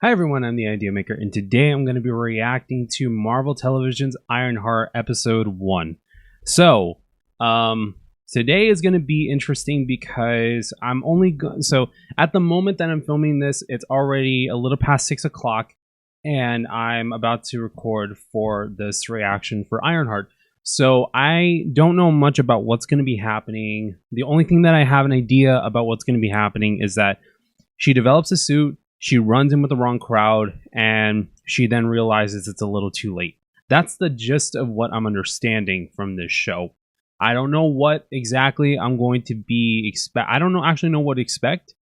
Hi everyone, I'm the Idea Maker, and today I'm going to be reacting to Marvel Television's Ironheart Episode 1. So, today is going to be interesting because I'm only so at the moment that I'm filming this, it's already a little past 6 o'clock, and I'm about to record for this reaction for Ironheart. So I don't know much about what's going to be happening. The only thing that I have an idea about what's going to be happening is that she develops a suit, she runs in with the wrong crowd, and she then realizes it's a little too late. That's the gist of what I'm understanding from this show. I don't know what exactly I'm going to be I don't actually know what to expect.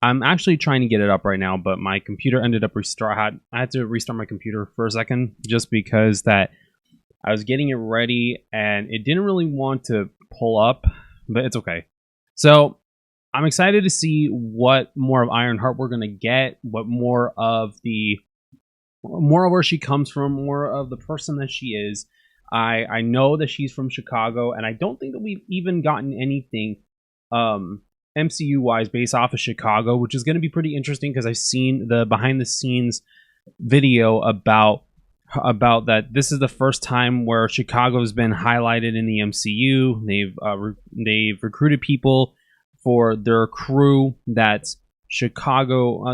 I'm actually trying to get it up right now, but my computer ended up I had to restart my computer for a second just because that I was getting it ready and it didn't really want to pull up, but it's okay. So I'm excited to see what more of Ironheart we're gonna get, what more of where she comes from, more of the person that she is. I know that she's from Chicago, and I don't think that we've even gotten anything MCU wise based off of Chicago, which is going to be pretty interesting because I've seen the behind the scenes video about that. This is the first time where Chicago's been highlighted in the MCU. They've recruited people for their crew that's Chicago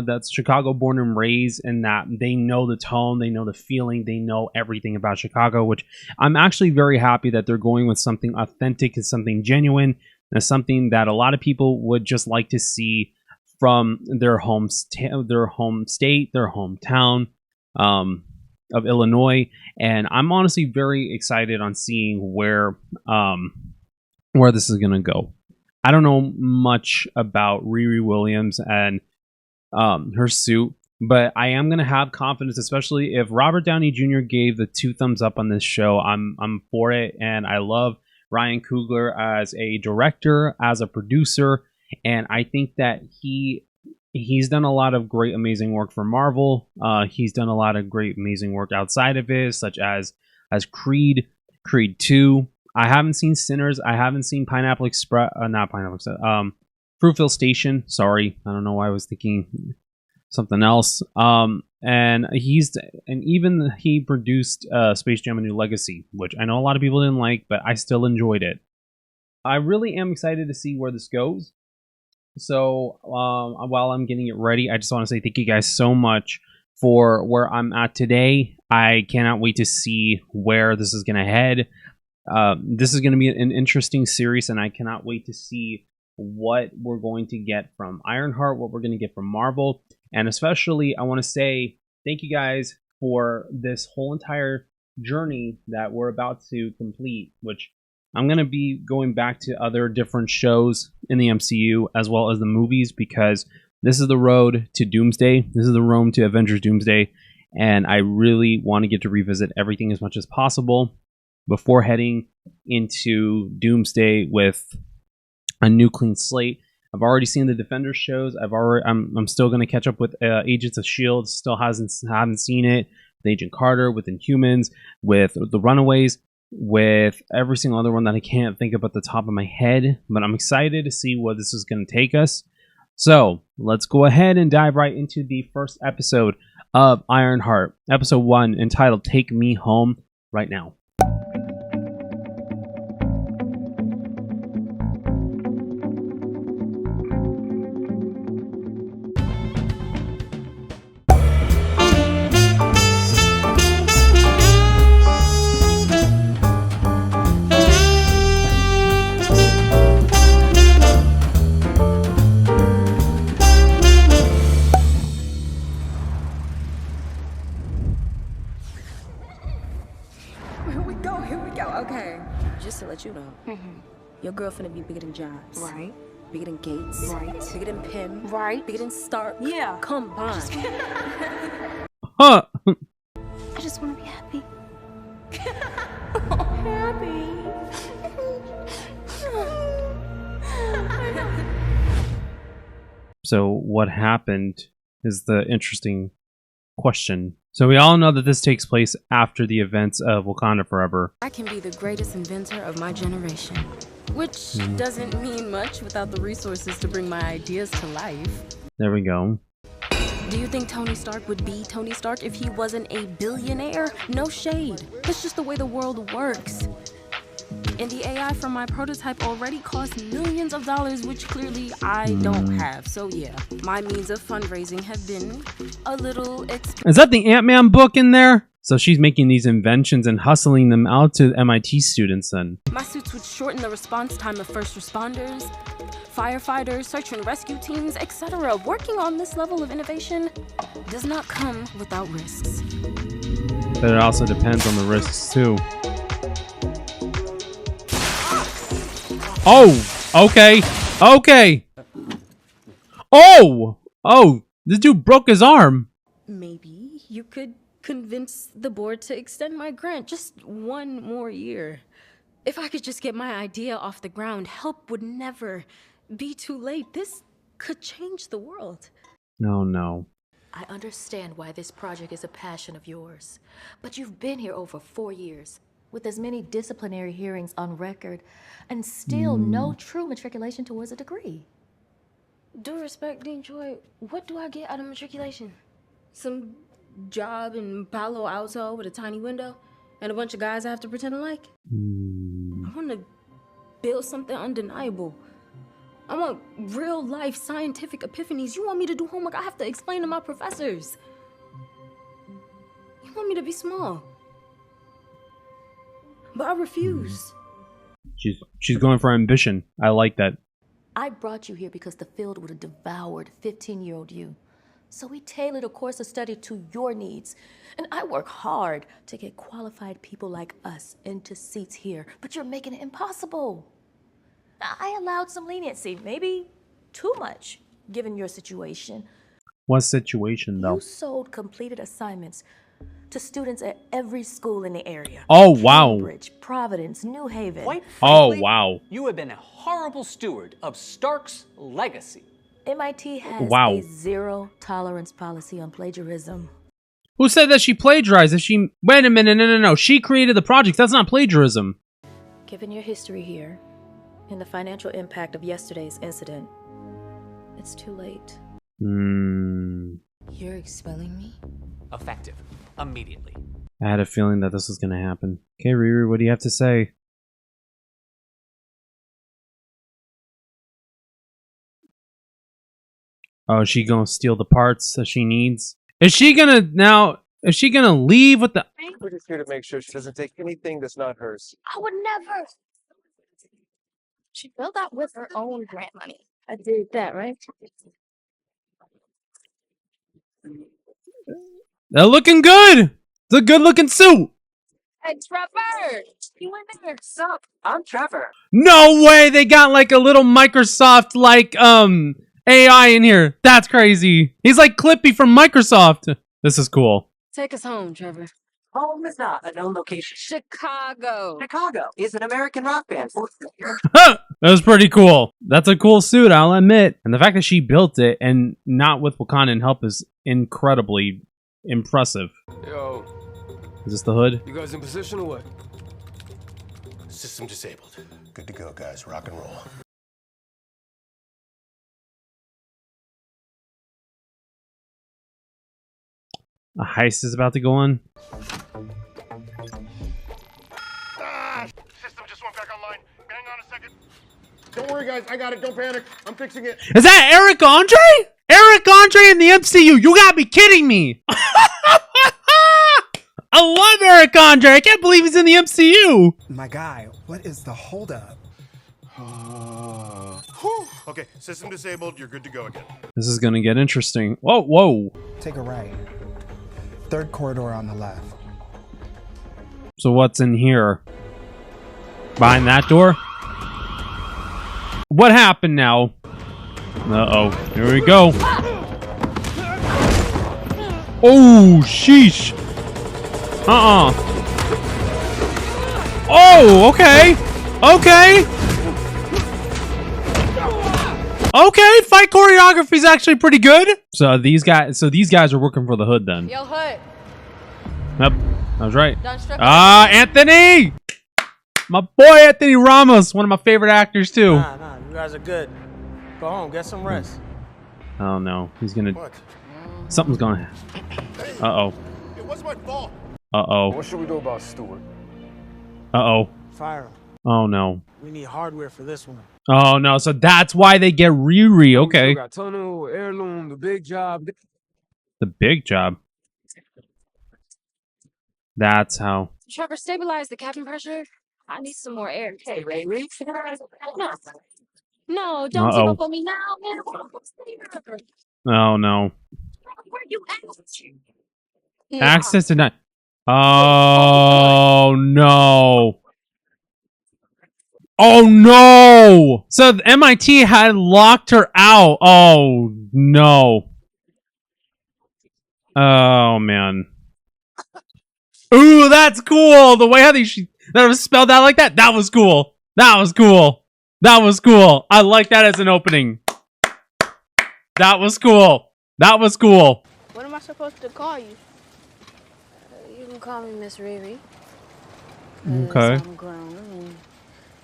born and raised, and that they know the tone, they know the feeling, they know everything about Chicago, which I'm actually very happy that they're going with something authentic and something genuine and something that a lot of people would just like to see from their home state, their hometown of Illinois. And I'm honestly very excited on seeing where this is going to go. I don't know much about Riri Williams and her suit, but I am going to have confidence, especially if Robert Downey Jr. gave the 2 thumbs up on this show. I'm for it, and I love Ryan Coogler as a director, as a producer, and I think that he's done a lot of great, amazing work for Marvel. He's done a lot of great, amazing work outside of it, such as Creed 2. I haven't seen Sinners. I haven't seen Pineapple Express. Not Pineapple Express. Fruitvale Station. Sorry, I don't know why I was thinking something else. And he produced Space Jam: A New Legacy, which I know a lot of people didn't like, but I still enjoyed it. I really am excited to see where this goes. So while I'm getting it ready, I just want to say thank you guys so much for where I'm at today. I cannot wait to see where this is going to head. This is going to be an interesting series, and I cannot wait to see what we're going to get from Ironheart, what we're going to get from Marvel, and especially I want to say thank you guys for this whole entire journey that we're about to complete, which I'm going to be going back to other different shows in the MCU as well as the movies, because this is the road to Doomsday. This is the road to Avengers Doomsday, and I really want to get to revisit everything as much as possible before heading into Doomsday with a new clean slate. I've already seen the Defenders shows. I'm still going to catch up with Agents of S.H.I.E.L.D. Still haven't seen it. With Agent Carter, with Inhumans, with the Runaways, with every single other one that I can't think of at the top of my head. But I'm excited to see where this is going to take us. So let's go ahead and dive right into the first episode of Ironheart, episode 1, entitled "Take Me Home Right Now." Here we go. Okay. Just to let you know, your girl finna be bigger than Jobs. Right. Bigger than Gates. Right. Bigger than Pym. Right. Bigger than Stark. Yeah. Combined. Huh. I just want to be happy. Happy. So what happened is the interesting question. So we all know that this takes place after the events of Wakanda Forever. I can be the greatest inventor of my generation, which doesn't mean much without the resources to bring my ideas to life. There we go. Do you think Tony Stark would be Tony Stark if he wasn't a billionaire? No shade. That's just the way the world works. And the AI from my prototype already cost millions of dollars, which clearly I don't have. So yeah, my means of fundraising have been a little expensive. Is that the Ant-Man book in there? So she's making these inventions and hustling them out to MIT students then. My suits would shorten the response time of first responders, firefighters, search and rescue teams, etc. Working on this level of innovation does not come without risks. But it also depends on the risks too. Oh, okay, okay. Oh, this dude broke his arm. Maybe you could convince the board to extend my grant just one more year. If I could just get my idea off the ground, help would never be too late. This could change the world. No. I understand why this project is a passion of yours, but you've been here over 4 years, with as many disciplinary hearings on record, and still no true matriculation towards a degree. Due respect, Dean Choi, what do I get out of matriculation? Some job in Palo Alto with a tiny window and a bunch of guys I have to pretend to like? I want to build something undeniable. I want real life scientific epiphanies. You want me to do homework I have to explain to my professors. You want me to be small. But I refuse. She's going for ambition. I like that. I brought you here because the field would have devoured 15-year-old you. So we tailored a course of study to your needs. And I work hard to get qualified people like us into seats here, but you're making it impossible. I allowed some leniency, maybe too much, given your situation. What situation, though? You sold completed assignments to students at every school in the area. Oh, wow. Cambridge, Providence, New Haven. Quite frankly, wow. You have been a horrible steward of Stark's legacy. MIT has Wow. a zero-tolerance policy on plagiarism. Who said that she plagiarized? Wait a minute, no. She created the project. That's not plagiarism. Given your history here and the financial impact of yesterday's incident, it's too late. You're expelling me? Effective. Immediately. I had a feeling that this was going to happen. Okay, Riri, what do you have to say? Oh, is she going to steal the parts that she needs? Is she going to leave with the... We're just here to make sure she doesn't take anything that's not hers. I would never. She built that with her own grant money. I did that, right? They're looking good! It's a good-looking suit! Hey, Trevor! You in there? Sup? I'm Trevor. No way! They got like a little Microsoft, like, AI in here. That's crazy. He's like Clippy from Microsoft. This is cool. Take us home, Trevor. Home is not a known location. Chicago. Chicago is an American rock band. That was pretty cool. That's a cool suit, I'll admit. And the fact that she built it and not with Wakandan help is incredibly impressive. Yo, Is this the hood? you guys in position or what? System disabled. Good to go, guys. Rock and roll. A heist is about to go on. System just went back online. Hang on a second. Don't worry, guys. I got it. Don't panic. I'm fixing it. Is that Eric Andre? Eric Andre in the MCU. You gotta be kidding me. I love Eric Andre. I can't believe he's in the MCU. My guy, what is the holdup? Okay, system disabled. You're good to go again. This is gonna get interesting. Whoa. Take a right. Third corridor on the left. So what's in here? Behind that door? What happened now? Uh-oh. Here we go. Oh, sheesh. Oh, okay. Okay, fight choreography's actually pretty good. So these guys are working for the hood then. Yo, Hood. Yep, I was right. Done struck Anthony! My boy Anthony Ramos, one of my favorite actors too. Nah, you guys are good. Go home, get some rest. Oh no, he's gonna... What? Something's going on. Uh-oh. It wasn't my fault. Uh-oh. What should we do about Stewart? Uh-oh. Fire him. Oh, no. We need hardware for this one. Oh, no. So that's why they get Riri. Okay. We got tunnel, heirloom, the big job. The big job. That's how. Trevor, stabilize the cabin pressure. I need some more air. Hey, Ray, Ray. No. No, don't give up on me now, man. Oh, no. Where you at? Access denied. Oh, no. Oh, no. So the MIT had locked her out. Oh, no. Oh, man. Ooh, that's cool. The way how that was spelled out like that. That was cool. That was cool. That was cool. I like that as an opening. That was cool. That was cool. What am I supposed to call you? You can call me Miss Riri. Okay. I'm grown and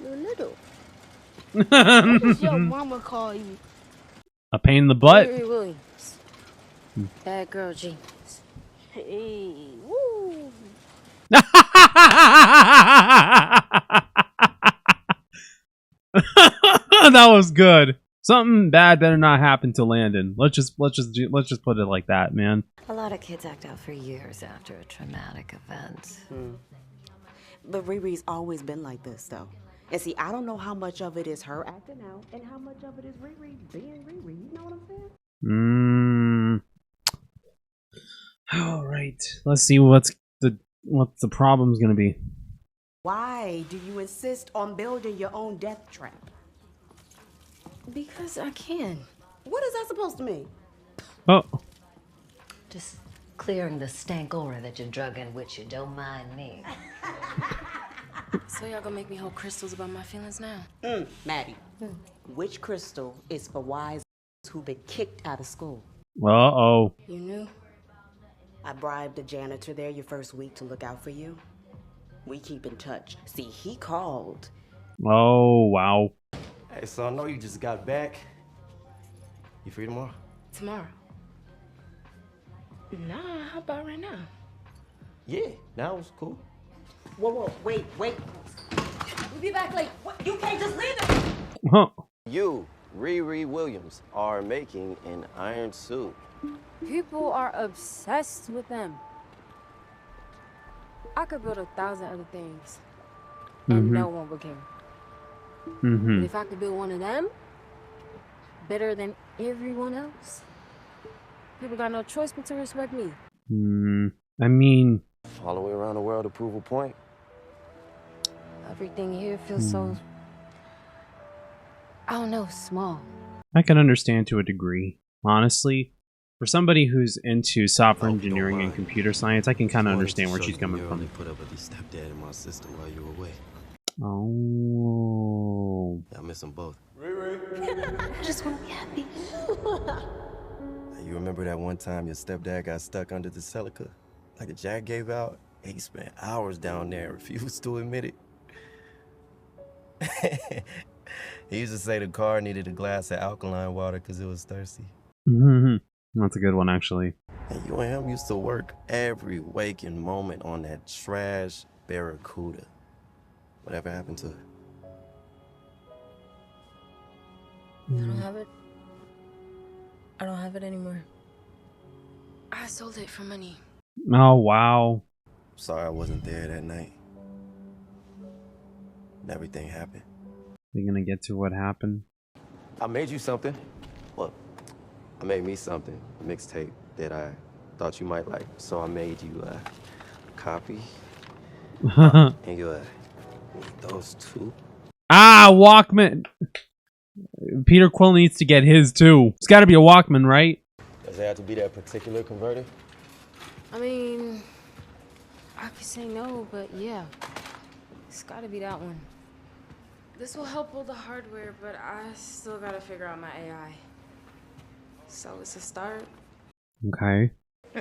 you're little. What does your mama call you? A pain in the butt. Riri Williams. Bad girl genius. Hey, woo. That was good. Something bad better not happen to Landon. Let's just put it like that, man. A lot of kids act out for years after a traumatic event. But Riri's always been like this, though. And see, I don't know how much of it is her acting out and how much of it is Riri being Riri. You know what I'm saying? All right. Let's see what the problem's gonna be. Why do you insist on building your own death trap? Because I can. What is that supposed to mean? Oh. Just clearing the stank aura that you drug in with you. Don't mind me. So y'all gonna make me hold crystals about my feelings now? Maddie, which crystal is for wise who've been kicked out of school? Uh-oh. You knew? I bribed the janitor there your first week to look out for you. We keep in touch. See, he called. Oh, wow. Hey, so I know you just got back. You free tomorrow? Tomorrow. Nah, how about right now? Yeah, that was cool. Whoa, wait. We'll be back late. What? You can't just leave it. Huh. You, Riri Williams, are making an iron suit. People are obsessed with them. I could build 1,000 other things, and no one would care. But if I could build one of them, better than everyone else, people got no choice but to respect me. I mean... All the way around the world to prove a point. Everything here feels so... I don't know, small. I can understand to a degree. Honestly, for somebody who's into software engineering and computer science, I can kind of understand where she's coming from. Put up with your stepdad and my sister while you were away. Oh. I miss them both. I just want to be happy. You remember that one time your stepdad got stuck under the Celica? Like the jack gave out? He spent hours down there and refused to admit it. He used to say the car needed a glass of alkaline water because it was thirsty. That's a good one, actually. And you and him used to work every waking moment on that trash Barracuda. Whatever happened to it? I don't have it. I don't have it anymore. I sold it for money. Oh, wow. Sorry I wasn't there that night. Everything happened. Are you gonna get to what happened? I made you something. Well, I made me something. A mixtape that I thought you might like. So I made you a copy. And you those two. Ah, Walkman! Peter Quill needs to get his too. It's gotta be a Walkman, right? Does it have to be that particular converter? I mean, I could say no, but yeah. It's gotta be that one. This will help build the hardware, but I still gotta figure out my AI. So it's a start. Okay.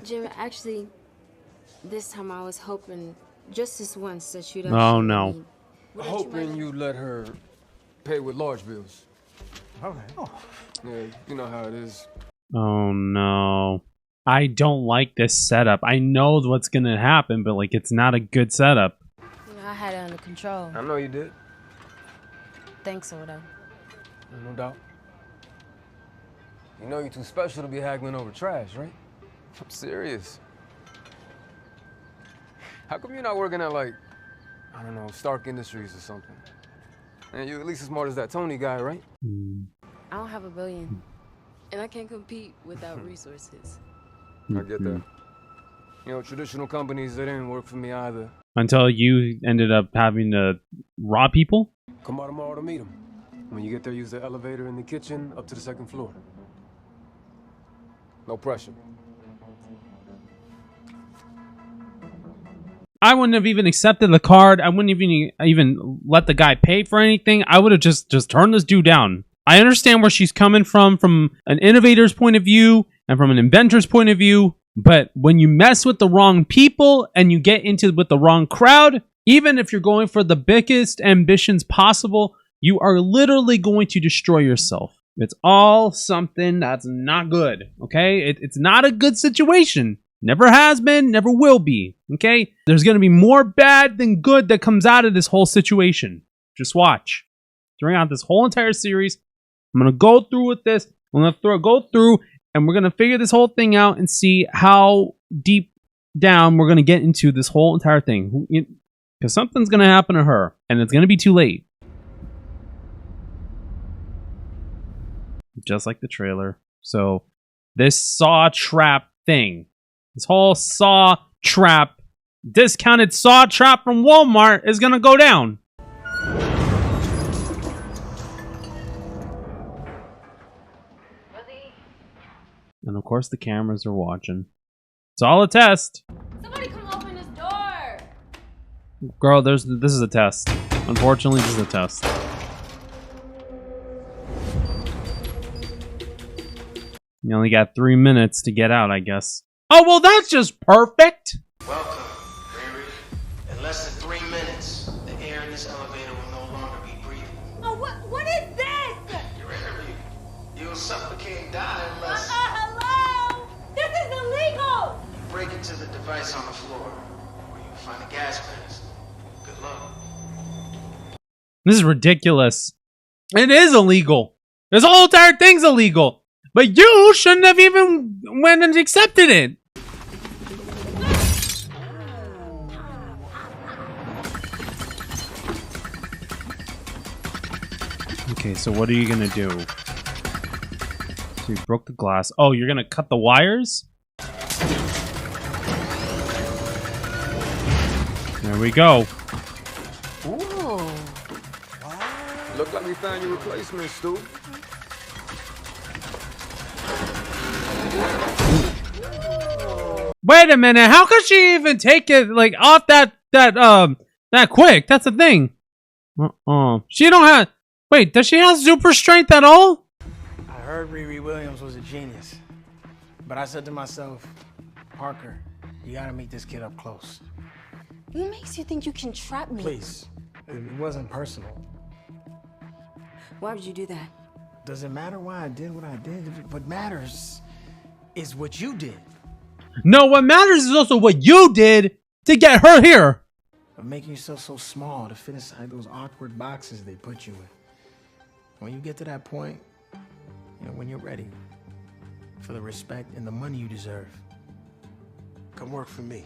Jim, actually, this time I was hoping just this once that you'd Oh, no. Hoping you let her pay with large bills. Okay. Oh. Yeah, you know how it is. Oh, no. I don't like this setup. I know what's gonna happen, but like it's not a good setup. I had it under control. I know you did. Thanks, Odo. No doubt. You know you're too special to be haggling over trash, right? I'm serious. How come you're not working at, like, I don't know, Stark Industries or something? And you're at least as smart as that Tony guy, right? I don't have $1 billion, and I can't compete without resources. I get that. You know, traditional companies, they didn't work for me either. Until you ended up having to rob people? Come by tomorrow to meet them. When you get there, use the elevator in the kitchen up to the 2nd floor. No pressure. I wouldn't have even accepted the card. I wouldn't even let the guy pay for anything. I would have just turned this dude down. I understand where she's coming from an innovator's point of view and from an inventor's point of view. But when you mess with the wrong people and you get into with the wrong crowd, even if you're going for the biggest ambitions possible, you are literally going to destroy yourself. It's all something that's not good, okay? It's not a good situation. Never has been, never will be, okay? There's going to be more bad than good that comes out of this whole situation. Just watch. Throughout this whole entire series, I'm going to go through with this. I'm going to go through, and we're going to figure this whole thing out and see how deep down we're going to get into this whole entire thing. Because something's going to happen to her, and it's going to be too late. Just like the trailer. So this saw trap thing, this whole saw trap, discounted saw trap from Walmart is gonna go down. And of course the cameras are watching. It's all a test. Somebody come open this door! Girl, this is a test. Unfortunately, this is a test. You only got 3 minutes to get out, I guess. Oh, well, that's just perfect! Welcome, Riri. In less than 3 minutes, the air in this elevator will no longer be breathable. Oh, what is this? Riri, you'll suffocate and die unless Hello? This is illegal! you break into the device on the floor, where you'll find a gas mask. Good luck. This is ridiculous. It is illegal. This whole entire thing's illegal. But you shouldn't have even went and accepted it. Okay, so what are you gonna do? So you broke the glass. Oh, you're gonna cut the wires? There we go. Ooh. Look like we found your replacement, Stu. Wait a minute, how could she even take it like off that quick? That's the thing. She don't have. Wait, does she have super strength at all? I heard Riri Williams was a genius, but I said to myself, Parker, you gotta meet this kid up close. What makes you think you can trap me? Please, it wasn't personal. Why would you do that? Doesn't matter why I did what I did. What matters is what you did. No, what matters is also what you did to get her here. Of making yourself so small to fit inside those awkward boxes they put you in. When you get to that point, when you're ready for the respect and the money you deserve, come work for me.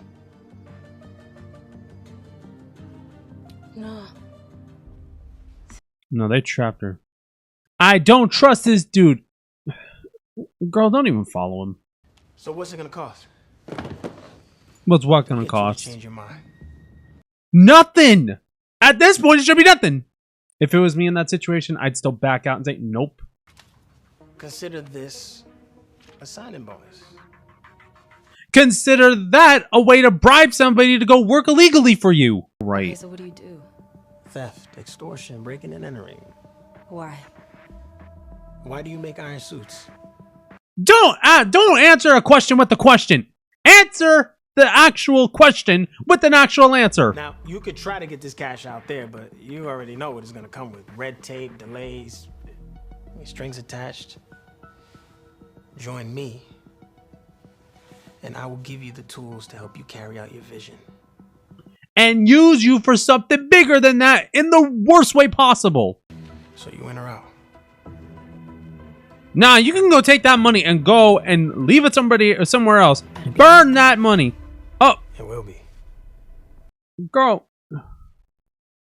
No. No, they trapped her. I don't trust this dude. Girl, don't even follow him. So what's it gonna cost? What's what gonna cost? Change your mind. Nothing! At this point, it should be nothing. If it was me in that situation, I'd still back out and say, nope. Consider this a signing bonus. Consider that a way to bribe somebody to go work illegally for you. Right. Okay, so what do you do? Theft, extortion, breaking and entering. Why? Why do you make iron suits? Don't answer a question with a question. Answer the actual question with an actual answer. Now, you could try to get this cash out there, but you already know what it's going to come with. Red tape, delays, strings attached. Join me, and I will give you the tools to help you carry out your vision. And use you for something bigger than that in the worst way possible. So you in or out? Nah, you can go take that money and go and leave it somebody or somewhere else. Burn that money. Oh, it will be. Girl,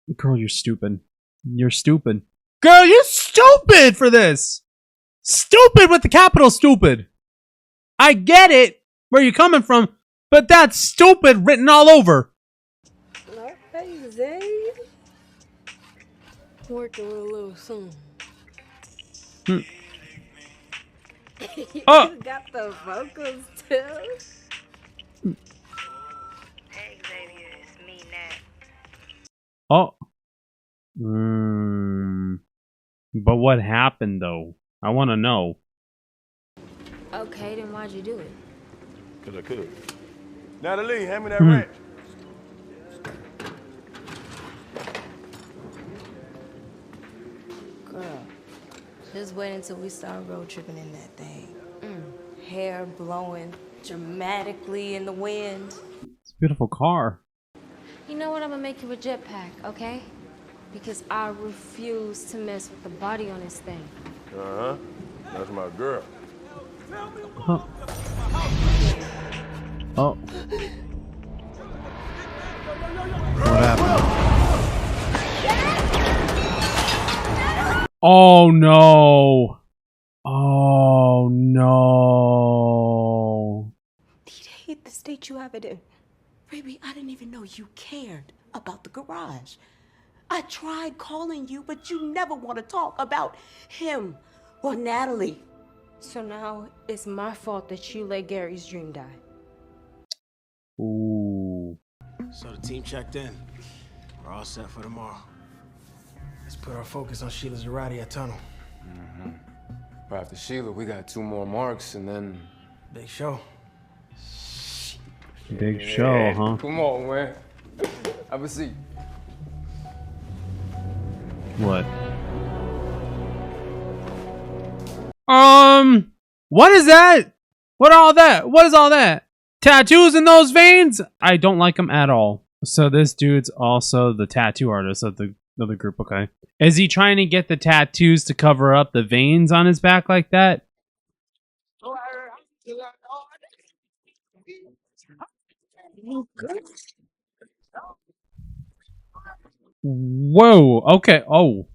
you're stupid. You're stupid. Girl, you're stupid for this. Stupid with the capital stupid. I get it where you're coming from, but that's stupid written all over. Hey, Zayd. Working with a little something. You got the vocals too. Hey, Xavier, it's me, Nat. Oh. But what happened though? I want to know. Okay, then why'd you do it? Cause I could. Natalie, hand me that wrench. Girl, just wait until we start road tripping in that thing. Hair blowing dramatically in the wind. It's a beautiful car. You know what? I'm gonna make you a jetpack, okay? Because I refuse to mess with the body on this thing. Uh-huh. That's my girl. Huh. Oh. What happened? Oh no. Oh no. He'd hate the state you have it in. Baby, I didn't even know you cared about the garage. I tried calling you, but you never want to talk about him or Natalie. So now it's my fault that you let Gary's dream die. Ooh. So the team checked in. We're all set for tomorrow. Let's put our focus on Sheila Zarate at Tunnel. Right after Sheila, we got 2 more marks and then... Big show. Big show, huh? Come on, man. Have a seat. What? What is that? What all that? What is all that? Tattoos in those veins? I don't like them at all. So this dude's also the tattoo artist of the group, okay? Is he trying to get the tattoos to cover up the veins on his back like that? Whoa, okay, oh.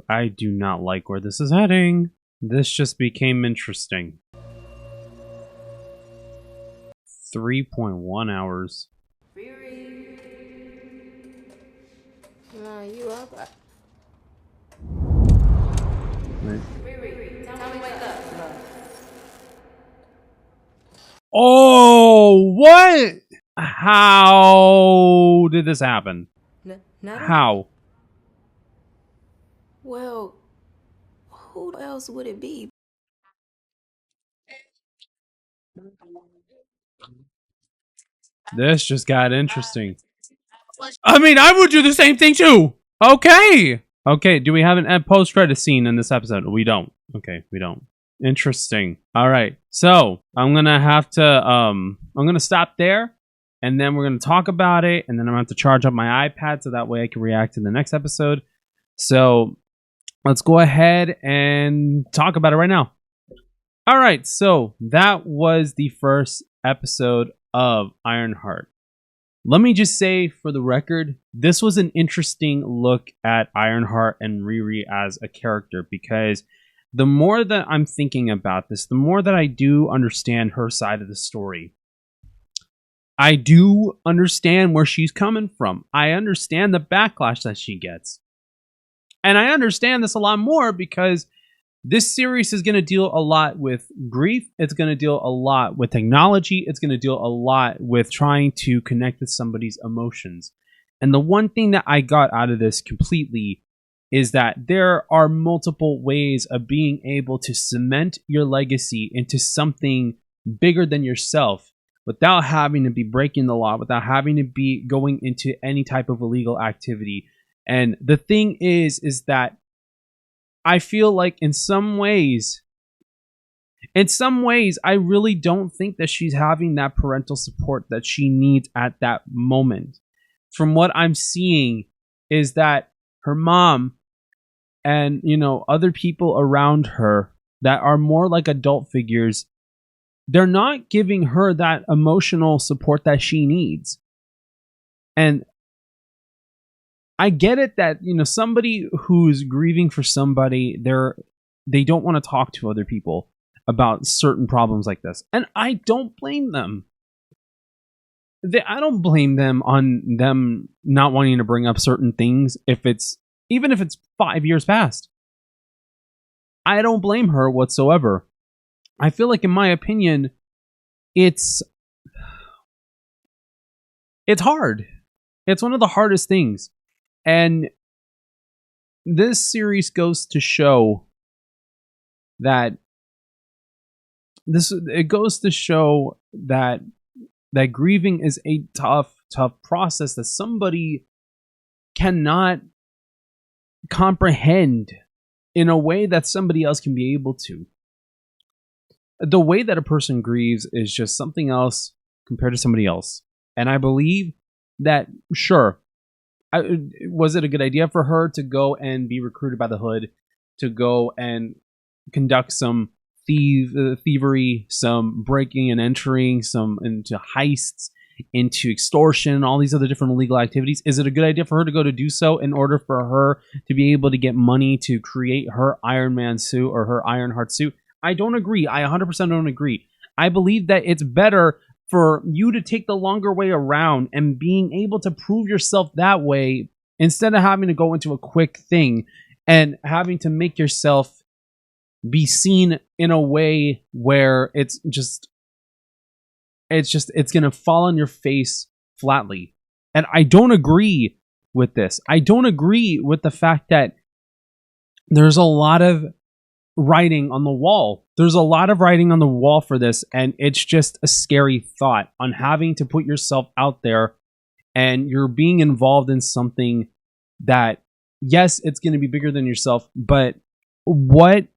I do not like where this is heading. This just became interesting. 3.1 hours. Nah, you up? Right. Tell me wake up. Oh, what? How did this happen? How? Well, who else would it be? This just got interesting. I mean, I would do the same thing too. Okay. Okay, do we have an post-credit scene in this episode? We don't. Okay, we don't. Interesting. All right. So, I'm going to have to I'm going to stop there and then we're going to talk about it and then I'm going to have to charge up my iPad so that way I can react to the next episode. So, let's go ahead and talk about it right now. All right. So, that was the first episode of Ironheart. Let me just say for the record, this was an interesting look at Ironheart and Riri as a character because the more that I'm thinking about this, the more that I do understand her side of the story. I do understand where she's coming from. I understand the backlash that she gets. And I understand this a lot more because this series is going to deal a lot with grief. It's going to deal a lot with technology. It's going to deal a lot with trying to connect with somebody's emotions. And the one thing that I got out of this completely is that there are multiple ways of being able to cement your legacy into something bigger than yourself without having to be breaking the law, without having to be going into any type of illegal activity. And the thing is that I feel like in some ways, In some ways, I really don't think that she's having that parental support that she needs at that moment. From what I'm seeing is that her mom and, other people around her that are more like adult figures, they're not giving her that emotional support that she needs. And I get it that, somebody who's grieving for somebody, they don't want to talk to other people about certain problems like this. And I don't blame them. I don't blame them on them not wanting to bring up certain things even if it's 5 years past. I don't blame her whatsoever. I feel like, in my opinion, it's hard. It's one of the hardest things. And this series goes to show that that grieving is a tough process that somebody cannot comprehend in a way that somebody else can be able to. The way that a person grieves is just something else compared to somebody else. And I believe that, sure, was it a good idea for her to go and be recruited by the Hood, to go and conduct some thievery, some breaking and entering, some into heists, into extortion, all these other different illegal activities? Is it a good idea for her to go to do so in order for her to be able to get money to create her Iron Man suit or her Ironheart suit? I don't agree. I 100% don't agree. I believe that it's better for you to take the longer way around and being able to prove yourself that way instead of having to go into a quick thing and having to make yourself be seen in a way where it's going to fall on your face flatly. And I don't agree with this. I don't agree with the fact that there's a lot of writing on the wall. There's a lot of writing on the wall for this, and it's just a scary thought on having to put yourself out there and you're being involved in something that, yes, it's going to be bigger than yourself, but what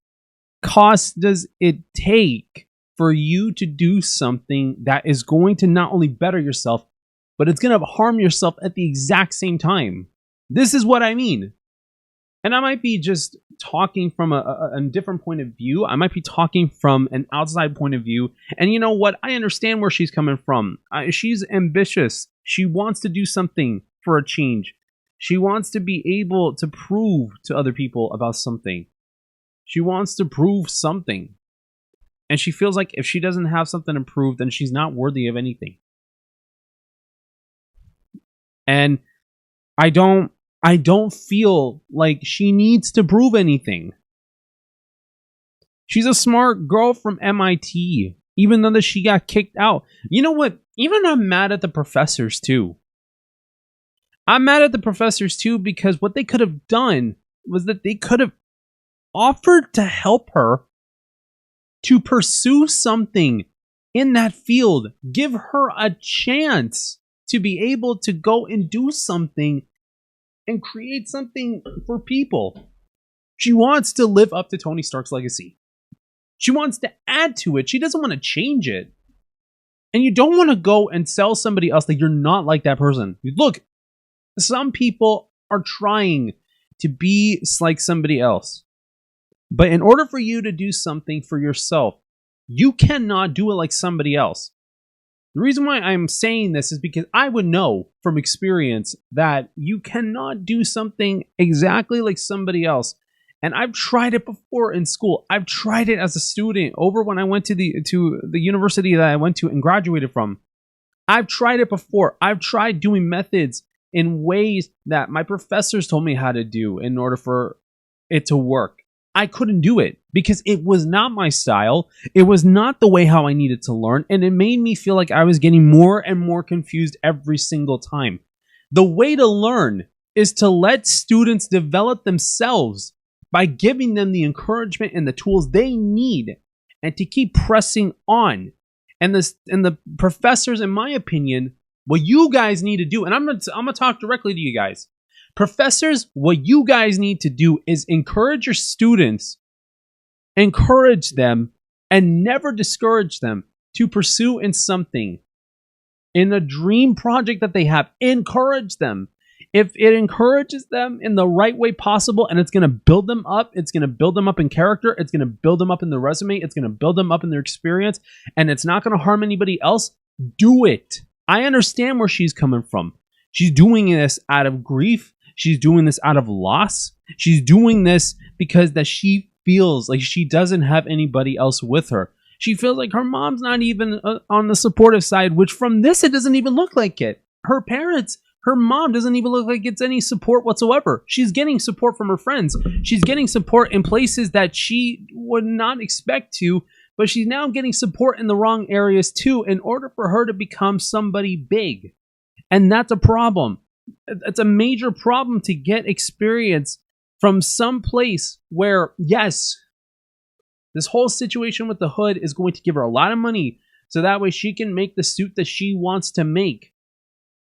cost does it take for you to do something that is going to not only better yourself, but it's going to harm yourself at the exact same time? This is what I mean. And I might be just talking from a different point of view. I might be talking from an outside point of view. And you know what? I understand where she's coming from. She's ambitious. She wants to do something for a change. She wants to be able to prove to other people about something. She wants to prove something. And she feels like if she doesn't have something to prove, then she's not worthy of anything. And I don't feel like she needs to prove anything. She's a smart girl from MIT, even though that she got kicked out. You know what? Even I'm mad at the professors too. I'm mad at the professors too because what they could have done was that they could have offered to help her to pursue something in that field. Give her a chance to be able to go and do something and create something for people. She wants to live up to Tony Stark's legacy. She wants to add to it. She doesn't want to change it. And you don't want to go and sell somebody else that you're not like that person. Look, some people are trying to be like somebody else. But in order for you to do something for yourself, you cannot do it like somebody else. The reason why I'm saying this is because I would know from experience that you cannot do something exactly like somebody else. And I've tried it before in school. I've tried it as a student over when I went to the university that I went to and graduated from. I've tried it before. I've tried doing methods in ways that my professors told me how to do in order for it to work. I couldn't do it because it was not my style. It was not the way how I needed to learn. And it made me feel like I was getting more and more confused every single time. The way to learn is to let students develop themselves by giving them the encouragement and the tools they need and to keep pressing on. And the professors, in my opinion, what you guys need to do, and I'm gonna talk directly to you guys. Professors, what you guys need to do is encourage your students, encourage them and never discourage them to pursue in something, in a dream project that they have. Encourage them. If it encourages them in the right way possible and it's going to build them up, it's going to build them up in character, it's going to build them up in their resume, it's going to build them up in their experience, and it's not going to harm anybody else, do it. I understand where she's coming from. She's doing this out of grief. She's doing this out of loss. She's doing this because that she feels like she doesn't have anybody else with her. She feels like her mom's not even on the supportive side, which from this, it doesn't even look like it. Her parents, her mom doesn't even look like it's any support whatsoever. She's getting support from her friends. She's getting support in places that she would not expect to, but she's now getting support in the wrong areas too in order for her to become somebody big. And that's a problem. It's a major problem to get experience from some place where, yes, this whole situation with the hood is going to give her a lot of money so that way she can make the suit that she wants to make.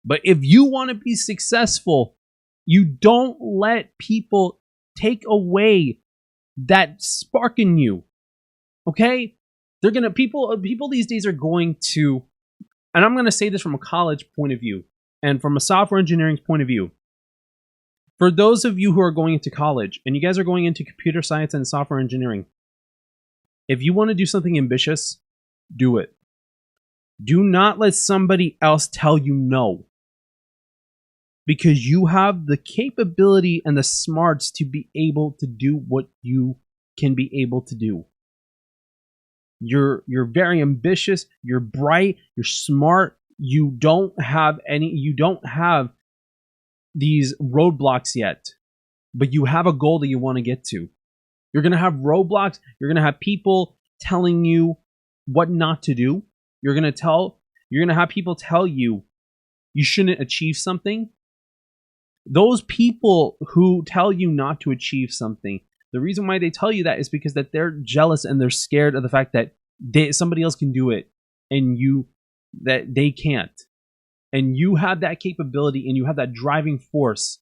But if you want to be successful, you don't let people take away that spark in you. Okay? They're going to, people these days are going to, and I'm going to say this from a college point of view and from a software engineering point of view. For those of you who are going into college and you guys are going into computer science and software engineering, if you want to do something ambitious, do it. Do not let somebody else tell you no. Because you have the capability and the smarts to be able to do what you can be able to do. You're very ambitious, you're bright, you're smart, you don't have these roadblocks yet, but you have a goal that you want to get to. You're going to have roadblocks, you're going to have people telling you what not to do. You're going to have people tell you you shouldn't achieve something. Those people who tell you not to achieve something, the reason why they tell you that is because that they're jealous and they're scared of the fact that somebody else can do it and that they can't. And you have that capability and you have that driving force.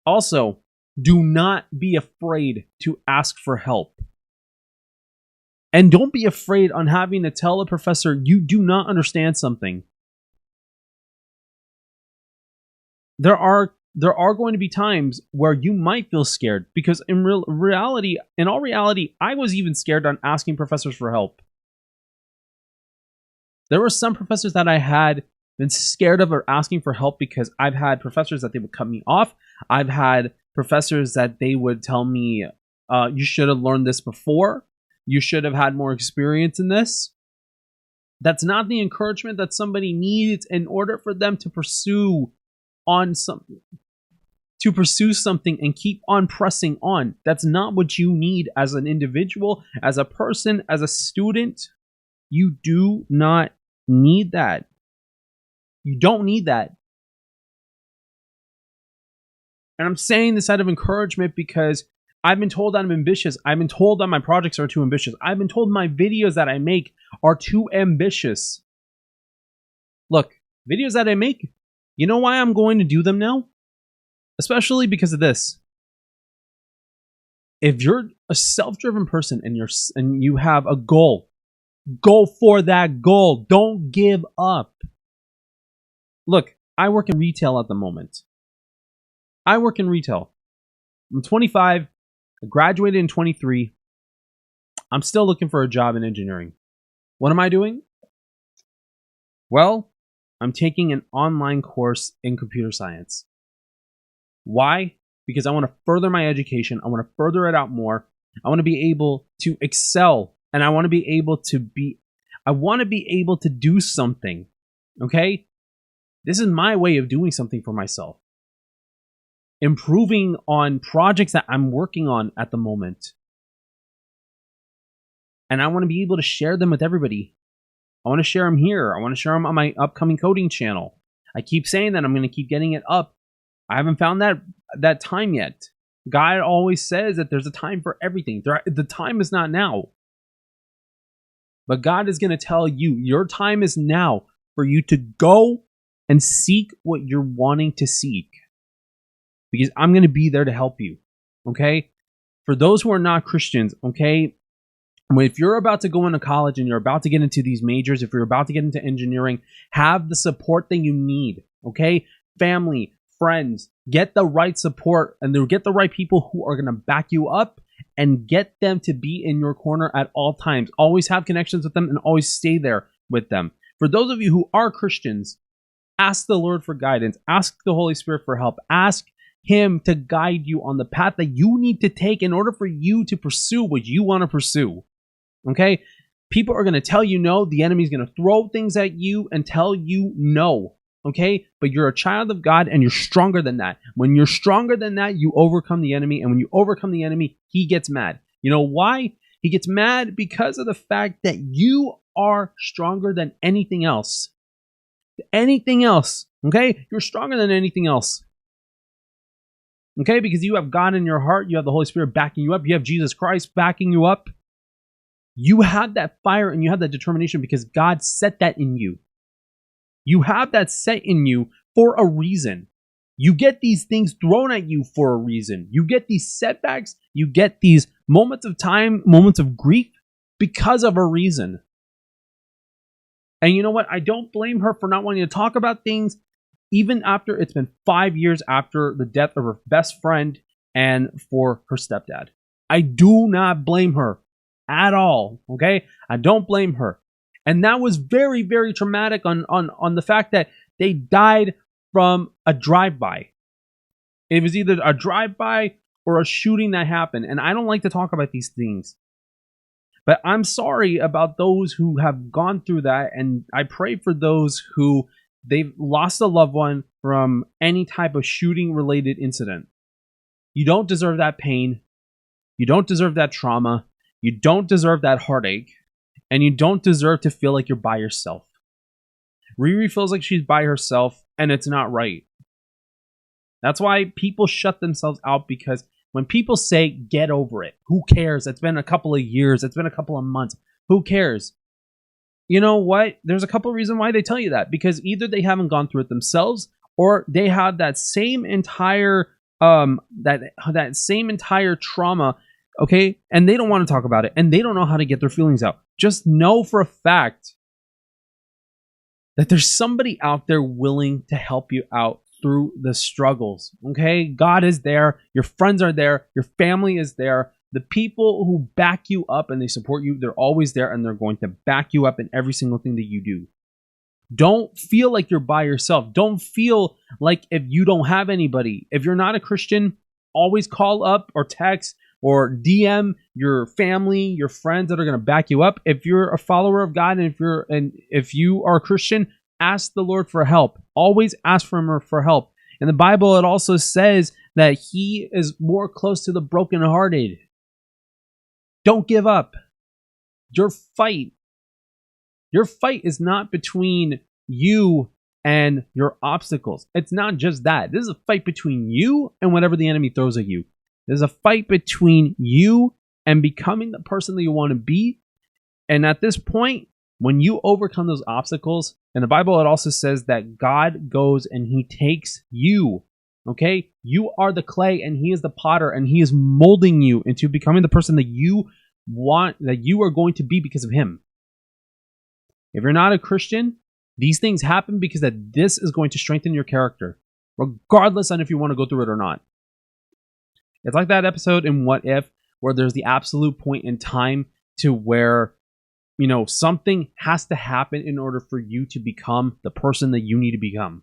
Also, do not be afraid to ask for help. And don't be afraid on having to tell a professor you do not understand something. There are going to be times where you might feel scared because in all reality, I was even scared on asking professors for help. There were some professors that I had been scared of or asking for help because I've had professors that they would cut me off. I've had professors that they would tell me, you should have learned this before. You should have had more experience in this. That's not the encouragement that somebody needs in order for them to pursue something and keep on pressing on. That's not what you need as an individual, as a person, as a student. You do not need that. You don't need that. And I'm saying this out of encouragement because I've been told I'm ambitious. I've been told that my projects are too ambitious. I've been told my videos that I make are too ambitious. Look, videos that I make, you know why I'm going to do them now? Especially because of this. If you're a self-driven person and you have a goal, go for that goal. Don't give up. Look, I work in retail at the moment. I'm 25. I graduated in 23. I'm still looking for a job in engineering. What am I doing? Well, I'm taking an online course in computer science. Why? Because I want to further my education. I want to further it out more. I want to be able to excel, and I want to be able to do something. Okay? This is my way of doing something for myself. Improving on projects that I'm working on at the moment. And I want to be able to share them with everybody. I want to share them here. I want to share them on my upcoming coding channel. I keep saying that I'm going to keep getting it up. I haven't found that time yet. God always says that there's a time for everything. The time is not now. But God is going to tell you, your time is now for you to go and seek what you're wanting to seek. Because I'm going to be there to help you. Okay? For those who are not Christians, okay? If you're about to go into college and you're about to get into these majors, if you're about to get into engineering, have the support that you need, okay? Family, friends, get the right support and get the right people who are going to back you up and get them to be in your corner at all times. Always have connections with them and always stay there with them. For those of you who are Christians, ask the Lord for guidance. Ask the Holy Spirit for help. Ask Him to guide you on the path that you need to take in order for you to pursue what you want to pursue. Okay? People are going to tell you no. The enemy's going to throw things at you and tell you no. Okay? But you're a child of God and you're stronger than that. When you're stronger than that, you overcome the enemy. And when you overcome the enemy, he gets mad. You know why? He gets mad because of the fact that you are stronger than anything else. Anything else. Okay? You're stronger than anything else. Okay? Because you have God in your heart. You have the Holy Spirit backing you up. You have Jesus Christ backing you up. You have that fire and you have that determination because God set that in you. You have that set in you for a reason. You get these things thrown at you for a reason. You get these setbacks. You get these moments of time, moments of grief because of a reason. And you know what? I don't blame her for not wanting to talk about things even after it's been 5 years after the death of her best friend and for her stepdad. I do not blame her at all, okay? I don't blame her. And that was very, very traumatic on the fact that they died from a drive-by. It was either a drive-by or a shooting that happened. And I don't like to talk about these things. But I'm sorry about those who have gone through that. And I pray for those who they've lost a loved one from any type of shooting-related incident. You don't deserve that pain. You don't deserve that trauma. You don't deserve that heartache. And you don't deserve to feel like you're by yourself. Riri feels like she's by herself, and it's not right. That's why people shut themselves out, because when people say, get over it, who cares? It's been a couple of years. It's been a couple of months. Who cares? You know what? There's a couple of reasons why they tell you that. Because either they haven't gone through it themselves, or they have that same entire that same entire trauma. Okay, and they don't want to talk about it, and they don't know how to get their feelings out. Just know for a fact that there's somebody out there willing to help you out through the struggles. Okay, God is there, your friends are there, your family is there. The people who back you up and they support you, they're always there, and they're going to back you up in every single thing that you do. Don't feel like you're by yourself. Don't feel like if you don't have anybody. If you're not a Christian, always call up or text or DM your family, your friends that are going to back you up. If you're a follower of God and if you are a Christian, ask the Lord for help. Always ask for Him for help. In the Bible, it also says that He is more close to the brokenhearted. Don't give up. Your fight is not between you and your obstacles. It's not just that. This is a fight between you and whatever the enemy throws at you. There's a fight between you and becoming the person that you want to be. And at this point, when you overcome those obstacles, in the Bible, it also says that God goes and He takes you. Okay? You are the clay and He is the potter, and He is molding you into becoming the person that you want, that you are going to be because of Him. If you're not a Christian, these things happen because that this is going to strengthen your character, regardless on if you want to go through it or not. It's like that episode in What If, where there's the absolute point in time to where, you know, something has to happen in order for you to become the person that you need to become.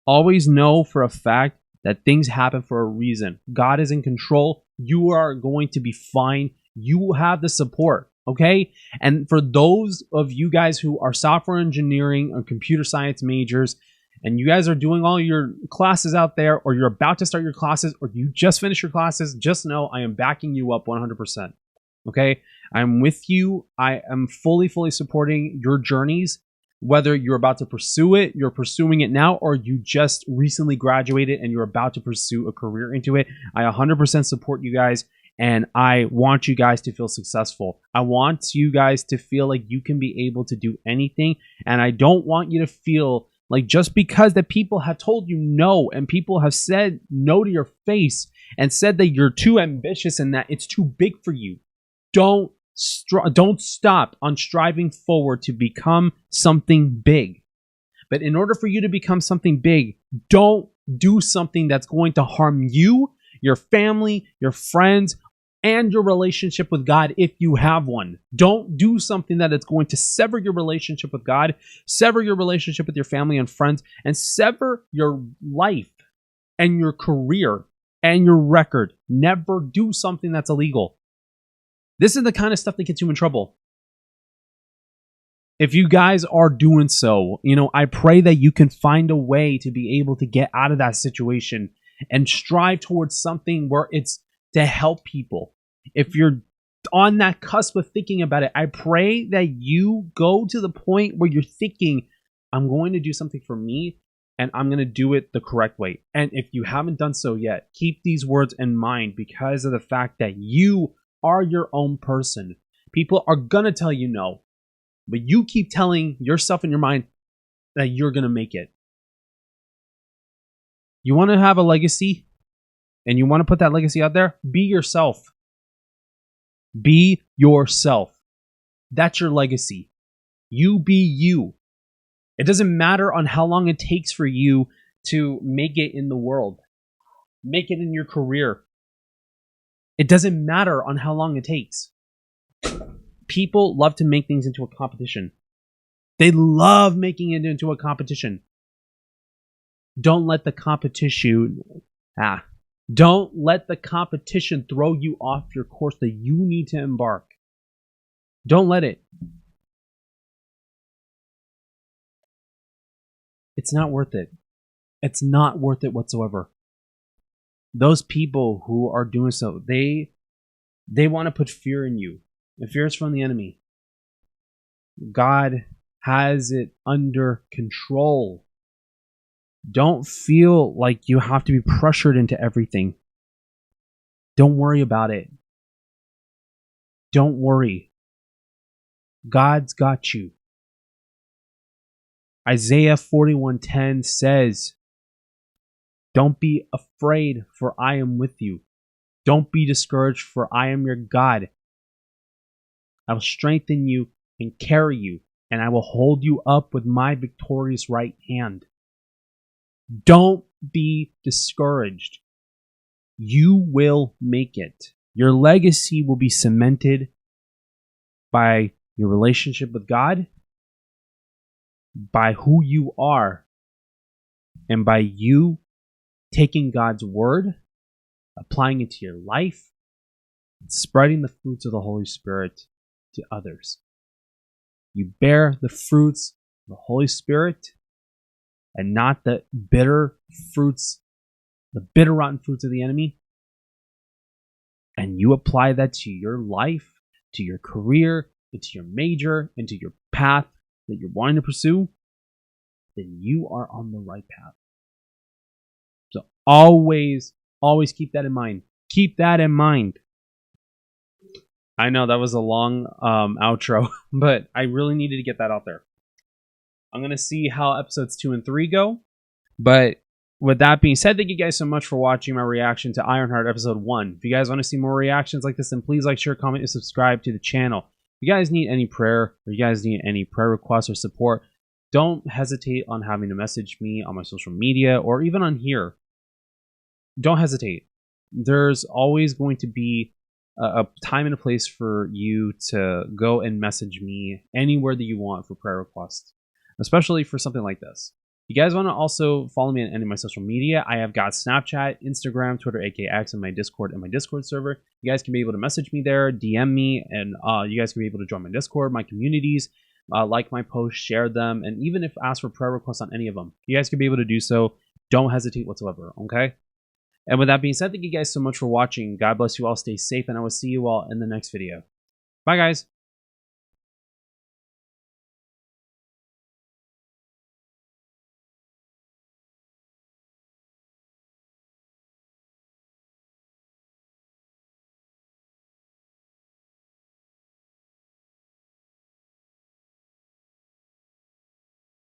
Always know for a fact that things happen for a reason. God is in control. You are going to be fine. You have the support, okay? And for those of you guys who are software engineering or computer science majors, and you guys are doing all your classes out there, or you're about to start your classes, or you just finished your classes, just know I am backing you up 100%. Okay? I'm with you. I am fully supporting your journeys. Whether you're about to pursue it, you're pursuing it now, or you just recently graduated and you're about to pursue a career into it, I 100% support you guys, and I want you guys to feel successful. I want you guys to feel like you can be able to do anything, and I don't want you to feel like just because that people have told you no, and people have said no to your face and said that you're too ambitious and that it's too big for you. don't stop on striving forward to become something big. But in order for you to become something big, don't do something that's going to harm you, your family, your friends, and your relationship with God if you have one. Don't do something that is going to sever your relationship with God, sever your relationship with your family and friends, and sever your life and your career and your record. Never do something that's illegal. This is the kind of stuff that gets you in trouble. If you guys are doing so, I pray that you can find a way to be able to get out of that situation and strive towards something where it's to help people. If you're on that cusp of thinking about it, I pray that you go to the point where you're thinking, I'm going to do something for me and I'm going to do it the correct way. And if you haven't done so yet, keep these words in mind because of the fact that you are your own person. People are going to tell you no. But you keep telling yourself in your mind that you're going to make it. You want to have a legacy and you want to put that legacy out there? Be yourself. Be yourself. That's your legacy. You be you. It doesn't matter on how long it takes for you to make it in the world. Make it in your career. It doesn't matter on how long it takes. People love to make things into a competition. They love making it into a competition. Don't let the competition throw you off your course that you need to embark. Don't let it. It's not worth it. It's not worth it whatsoever. Those people who are doing so, they want to put fear in you. And fear is from the enemy. God has it under control. Don't feel like you have to be pressured into everything. Don't worry about it. Don't worry. God's got you. Isaiah 41:10 says, don't be afraid, for I am with you. Don't be discouraged, for I am your God. I will strengthen you and carry you, and I will hold you up with my victorious right hand. Don't be discouraged. You will make it. Your legacy will be cemented by your relationship with God, by who you are, and by you taking God's word, applying it to your life, and spreading the fruits of the Holy Spirit to others. You bear the fruits of the Holy Spirit and not the bitter fruits, the bitter, rotten fruits of the enemy. And you apply that to your life, to your career, into your major, into your path that you're wanting to pursue, then you are on the right path. So always keep that in mind. Keep that in mind. I know that was a long outro, but I really needed to get that out there. I'm going to see how episodes 2 and 3 go. But with that being said, thank you guys so much for watching my reaction to Ironheart episode 1. If you guys want to see more reactions like this, then please like, share, comment, and subscribe to the channel. If you guys need any prayer, or you guys need any prayer requests or support, don't hesitate on having to message me on my social media or even on here. Don't hesitate. There's always going to be a time and a place for you to go and message me anywhere that you want for prayer requests, especially for something like this. You guys want to also follow me on any of my social media. I have got Snapchat, Instagram, Twitter, aka X, and my Discord server. You guys can be able to message me there, DM me, and you guys can be able to join my Discord, my communities, like my posts, share them, and even if ask for prayer requests on any of them, you guys can be able to do so. Don't hesitate whatsoever, okay? And with that being said, thank you guys so much for watching. God bless you all. Stay safe, and I will see you all in the next video. Bye, guys.